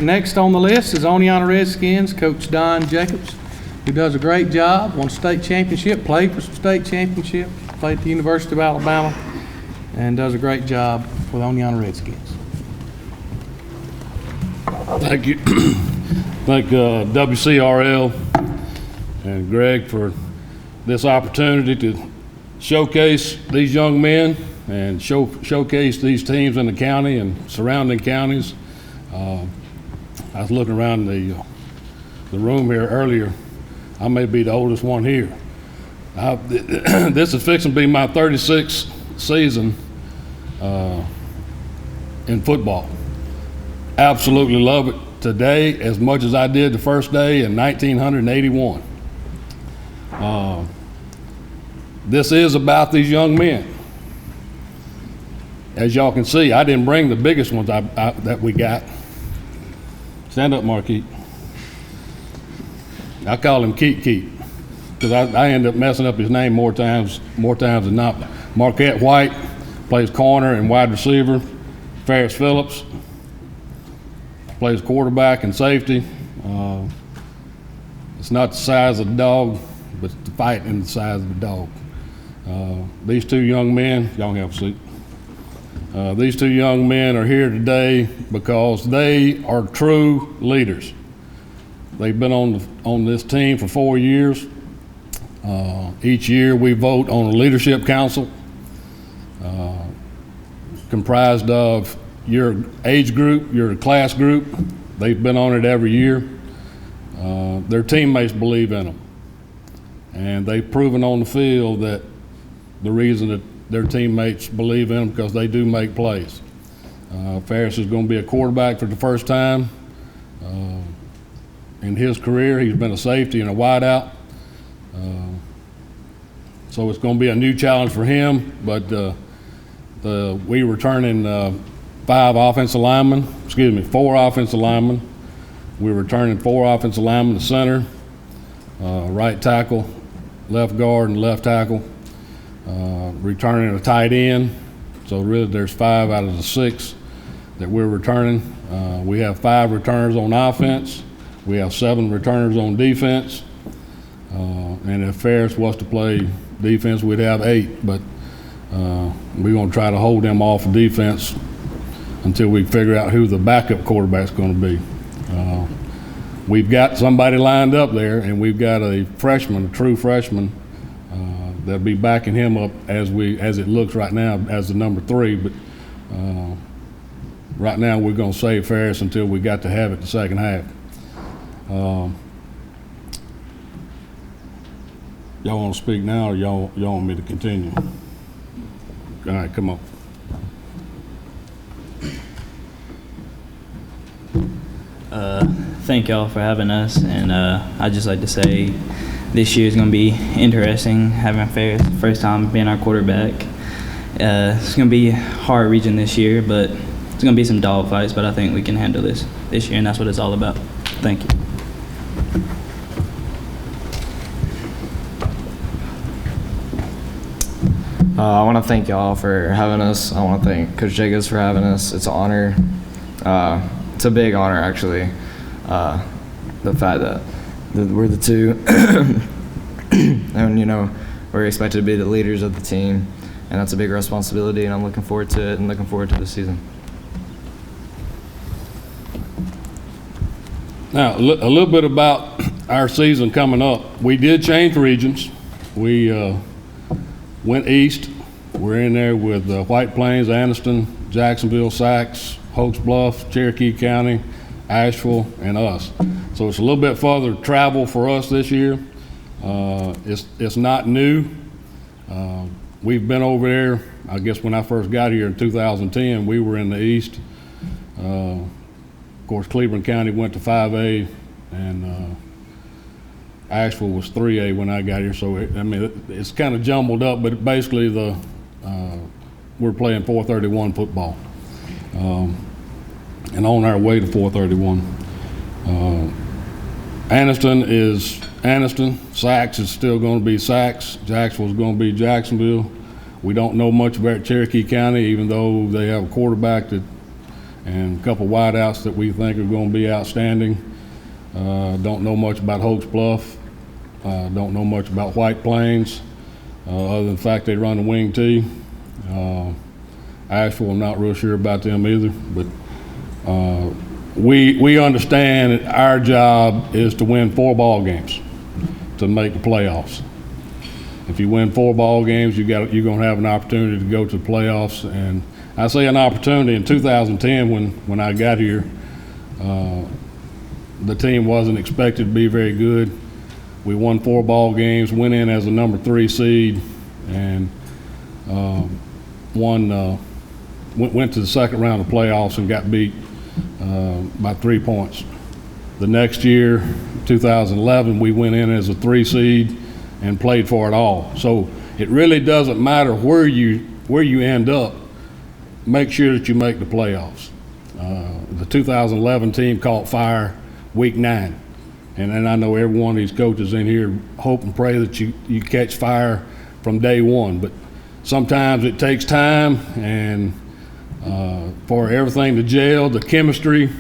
next on the list is Oneonta Redskins, Coach Don Jacobs, who does a great job, won state championship, played for some state championships, played at the University of Alabama, and does a great job with Oneonta Redskins. Thank you. Thank WCRL and Greg for this opportunity to showcase these young men and showcase these teams in the county and surrounding counties. I was looking around the room here earlier. I may be the oldest one here. This is fixing to be my 36th season in football. Absolutely love it today as much as I did the first day in 1981. This is about these young men. As y'all can see, I didn't bring the biggest ones that we got. Stand up, Marquette. I call him Keat because I end up messing up his name more times than not. Marquette White plays corner and wide receiver. Ferris Phillips plays quarterback and safety. It's not the size of the dog, but the fight in the size of the dog. These two young men, y'all can have a seat. These two young men are here today because they are true leaders. They've been on this team for 4 years. Each year we vote on a leadership council comprised of your age group, your class group. They've been on it every year. Their teammates believe in them. And they've proven on the field that the reason that their teammates believe in them because they do make plays. Ferris is going to be a quarterback for the first time in his career. He's been a safety and a wideout. So it's going to be a new challenge for him, but we returning four offensive linemen. We're returning 4 offensive linemen to center, right tackle, left guard, and left tackle. Returning a tight end. So really there's 5 out of the 6 that we're returning. We have 5 returners on offense. We have 7 returners on defense. And if Ferris was to play defense, we'd have 8, but we're going to try to hold them off of defense until we figure out who the backup quarterback's going to be. We've got somebody lined up there, and we've got a freshman, a true freshman, that'll be backing him up as it looks right now as the number 3. But right now we're going to save Ferris until we got to have it the second half. Y'all want to speak now, or y'all want me to continue? All right, come on. Thank y'all for having us, and I'd just like to say this year is going to be interesting, having Ferris first time being our quarterback. It's going to be a hard region this year, but it's going to be some dog fights, but I think we can handle this year, and that's what it's all about. Thank you. I want to thank y'all for having us. I want to thank Coach Jacobs for having us. It's an honor. It's a big honor, actually. The fact that we're the 2, and we're expected to be the leaders of the team, and that's a big responsibility. And I'm looking forward to it, and looking forward to the season. Now, a little bit about our season coming up. We did change regions. We went east. We're in there with White Plains, Anniston, Jacksonville, Sacs, Oaks Bluff, Cherokee County, Asheville, and us. So it's a little bit further travel for us this year. It's not new. We've been over there. I guess when I first got here in 2010, we were in the east. Of course, Cleveland County went to 5A, and Asheville was 3A when I got here. So it's kind of jumbled up, but basically we're playing 431 football, and on our way to 431. Anniston is Anniston. Sacs is still going to be Sacs. Jacksonville is going to be Jacksonville. We don't know much about Cherokee County, even though they have a quarterback that and a couple wideouts that we think are going to be outstanding. Don't know much about Hoax Bluff. Don't know much about White Plains, other than the fact they run the wing T. Asheville, I'm not real sure about them either, but we understand that our job is to win 4 ball games to make the playoffs. If you win 4 ball games, you're going to have an opportunity to go to the playoffs. And I say an opportunity. In 2010, when I got here, the team wasn't expected to be very good. We won 4 ball games, went in as a number 3 seed, and went to the second round of playoffs and got beat by 3 points. The next year, 2011, we went in as a 3 seed and played for it all. So it really doesn't matter where you end up. Make sure that you make the playoffs. The 2011 team caught fire week 9, and I know every one of these coaches in here hope and pray that you catch fire from day one. But sometimes it takes time, and for everything to gel, the chemistry,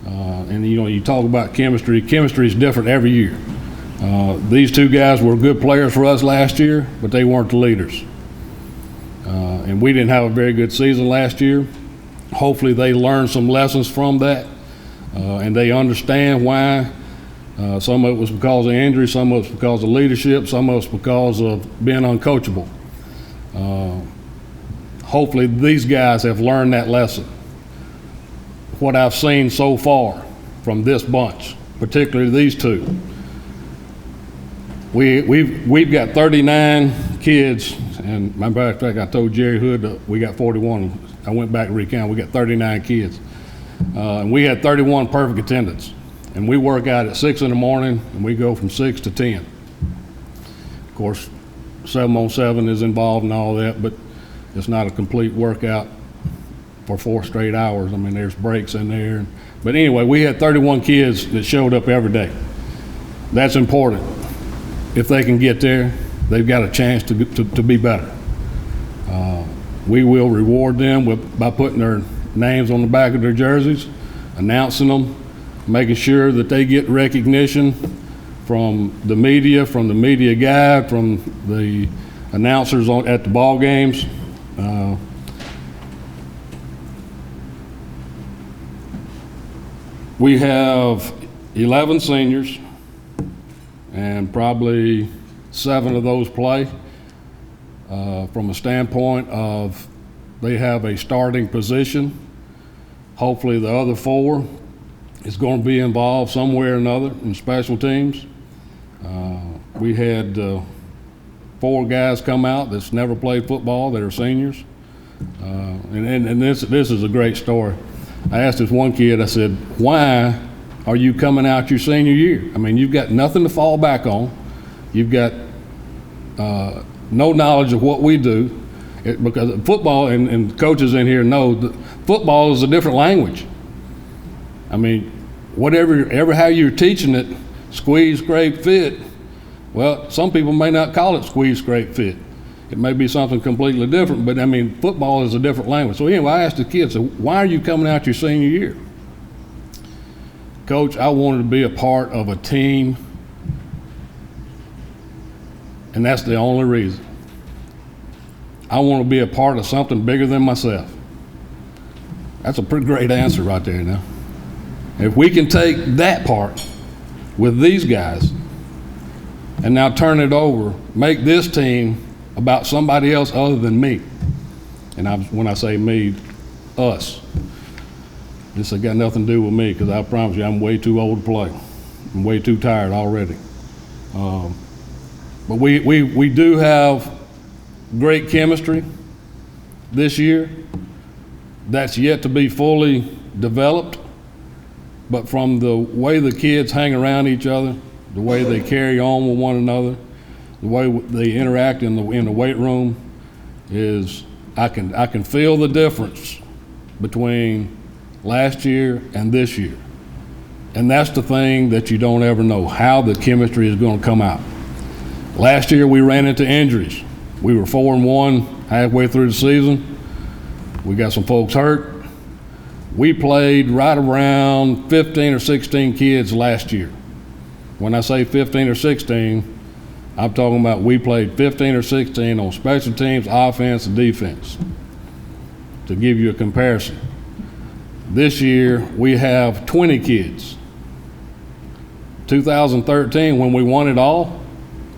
and you talk about chemistry. Chemistry is different every year. These 2 guys were good players for us last year, but they weren't the leaders. And we didn't have a very good season last year. Hopefully they learned some lessons from that, and they understand why. Some of it was because of injury, some of it was because of leadership, some of it was because of being uncoachable. Hopefully these guys have learned that lesson. What I've seen so far from this bunch, particularly these 2, we've got 39 kids, and matter of fact, I told Jerry Hood that we got 41. I went back and recounted. We got 39 kids, and we had 31 perfect attendance. And we work out at 6 in the morning, and we go from 6 to 10. Of course, 7-on-7 is involved in all that, but it's not a complete workout for 4 straight hours. I mean, there's breaks in there. But anyway, we had 31 kids that showed up every day. That's important. If they can get there, they've got a chance to be better. We will reward them by putting their names on the back of their jerseys, announcing them, making sure that they get recognition from the media guide, from the announcers at the ball games. We have 11 seniors, and probably 7 of those play. From a standpoint of they have a starting position. Hopefully the other 4 is going to be involved somewhere or another in special teams. We had 4 guys come out that's never played football that are seniors. And this is a great story. I asked this one kid, I said, why are you coming out your senior year? I mean, you've got nothing to fall back on. You've got no knowledge of what we do. Because football, and coaches in here know that football is a different language. I mean, how you're teaching it, squeeze, scrape, fit, well, some people may not call it squeeze, scrape, fit. It may be something completely different, but I mean, football is a different language. So anyway, I asked the kids, so why are you coming out your senior year? Coach, I wanted to be a part of a team, and that's the only reason. I want to be a part of something bigger than myself. That's a pretty great answer right there now. If we can take that part with these guys and now turn it over, make this team about somebody else other than me. And when I say me, us. This has got nothing to do with me, because I promise you I'm way too old to play. I'm way too tired already. But we do have great chemistry this year. That's yet to be fully developed. But from the way the kids hang around each other, the way they carry on with one another, the way they interact in the weight room, is I can feel the difference between last year and this year. And that's the thing that you don't ever know, how the chemistry is going to come out. Last year we ran into injuries. We were 4-1 halfway through the season. We got some folks hurt. We played right around 15 or 16 kids last year. When I say 15 or 16, I'm talking about we played 15 or 16 on special teams, offense, and defense, to give you a comparison. This year, we have 20 kids. 2013, when we won it all,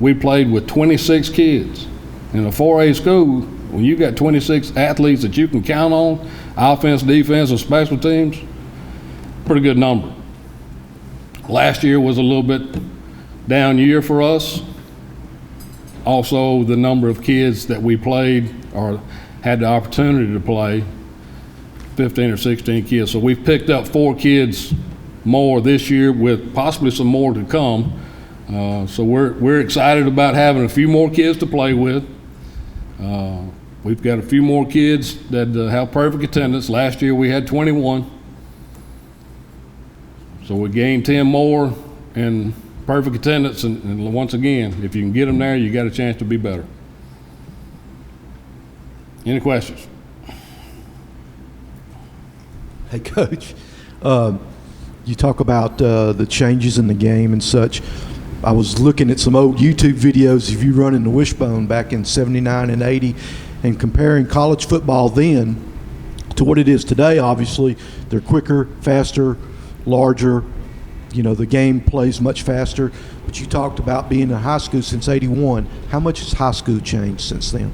we played with 26 kids. In a 4A school, when you got 26 athletes that you can count on, offense, defense, and special teams, pretty good number. Last year was a little bit down year for us. Also, the number of kids that we played or had the opportunity to play, 15 or 16 kids. So we've picked up 4 kids more this year, with possibly some more to come. So we're excited about having a few more kids to play with. We've got a few more kids that have perfect attendance. Last year we had 21. So we gained 10 more in perfect attendance, and once again, if you can get them there, you got a chance to be better. Any questions? Hey, Coach, you talk about the changes in the game and such. I was looking at some old YouTube videos of you running the wishbone back in '79 and '80 and comparing college football then to what it is today. Obviously, they're quicker, faster, larger. You know, the game plays much faster. But you talked about being in high school since '81. How much has high school changed since then?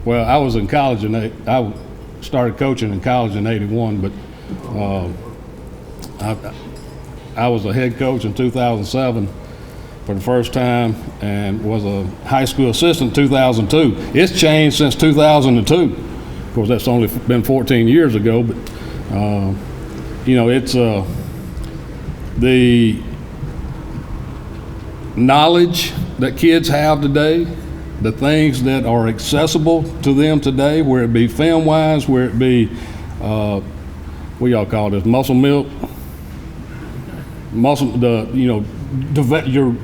Well, I was in college, and I started coaching in college in '81, but I was a head coach in 2007 for the first time, and was a high school assistant in 2002. It's changed since 2002. Of course, that's only been 14 years ago, but you know, it's the knowledge that kids have today, the things that are accessible to them today, where it be film-wise, where it be, what y'all call this, muscle milk? You're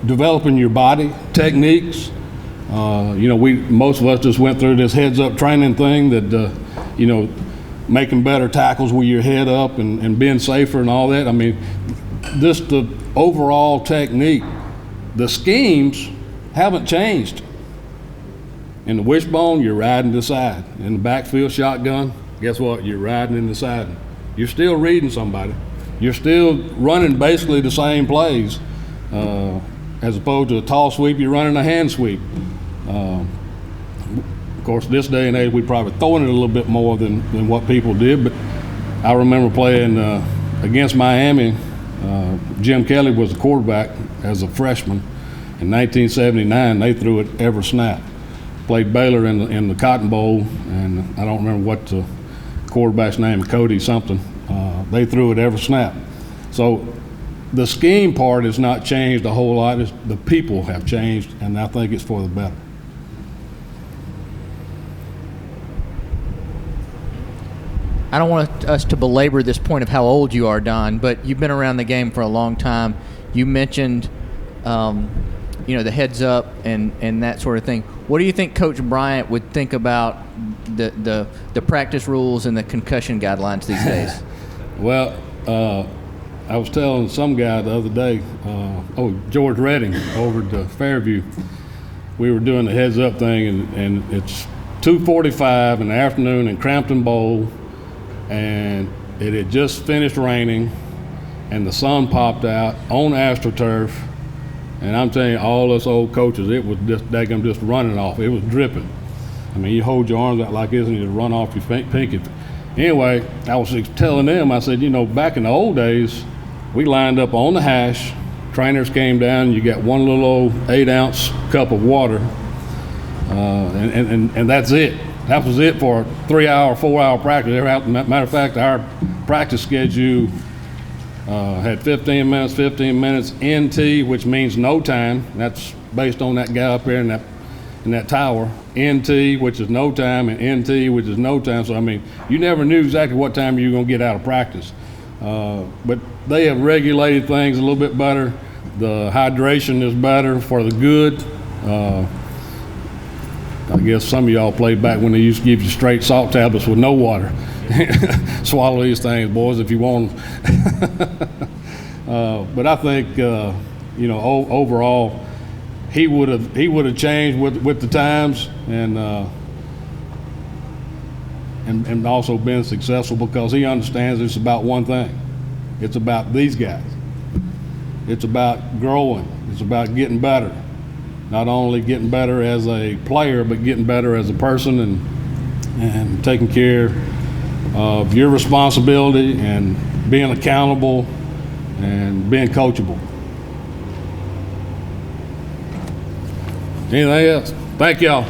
developing your body techniques. You know, most of us just went through this heads-up training thing that, you know, making better tackles with your head up and being safer and all that. I mean, just the overall technique, the schemes haven't changed. In the wishbone, you're riding the side. In the backfield shotgun, guess what? You're riding in the side. You're still reading somebody. You're still running basically the same plays. As opposed to a tall sweep, you're running a hand sweep. Of course, this day and age, we're probably throwing it a little bit more than what people did, but I remember playing against Miami. Jim Kelly was the quarterback as a freshman. In 1979, they threw it every snap. Played Baylor in the Cotton Bowl, and I don't remember what the quarterback's name, Cody something. They threw it every snap. So the scheme part has not changed a whole lot. The people have changed, and I think it's for the better. I don't want us to belabor this point of how old you are, Don, but you've been around the game for a long time. You mentioned, you know, the heads up and that sort of thing. What do you think Coach Bryant would think about the practice rules and the concussion guidelines these days? Well, I was telling some guy the other day, George Redding over at Fairview, we were doing the heads up thing, and it's 2:45 in the afternoon in Crampton Bowl, and it had just finished raining, and the sun popped out on AstroTurf, and I'm telling you, all us old coaches, it was just running off. It was dripping. I mean, you hold your arms out like this and you run off your pinky. Anyway, I was telling them, I said, you know, back in the old days, we lined up on the hash, trainers came down, you got one little old 8-ounce cup of water, and that's it. That was it for a 3-hour, 4-hour practice. Matter of fact, our practice schedule had 15 minutes NT, which means no time. That's based on that guy up there in that tower. NT, which is no time, and NT, which is no time. So, I mean, you never knew exactly what time you were going to get out of practice. But they have regulated things a little bit better. The hydration is better for the good. I guess some of y'all played back when they used to give you straight salt tablets with no water. swallow these things, boys, if you want them. But I think, you know, overall, he would have changed with the times and also been successful because he understands it's about one thing. It's about these guys. It's about growing. It's about getting better. Not only getting better as a player, but getting better as a person and taking care of your responsibility and being accountable and being coachable. Anything else? Thank y'all.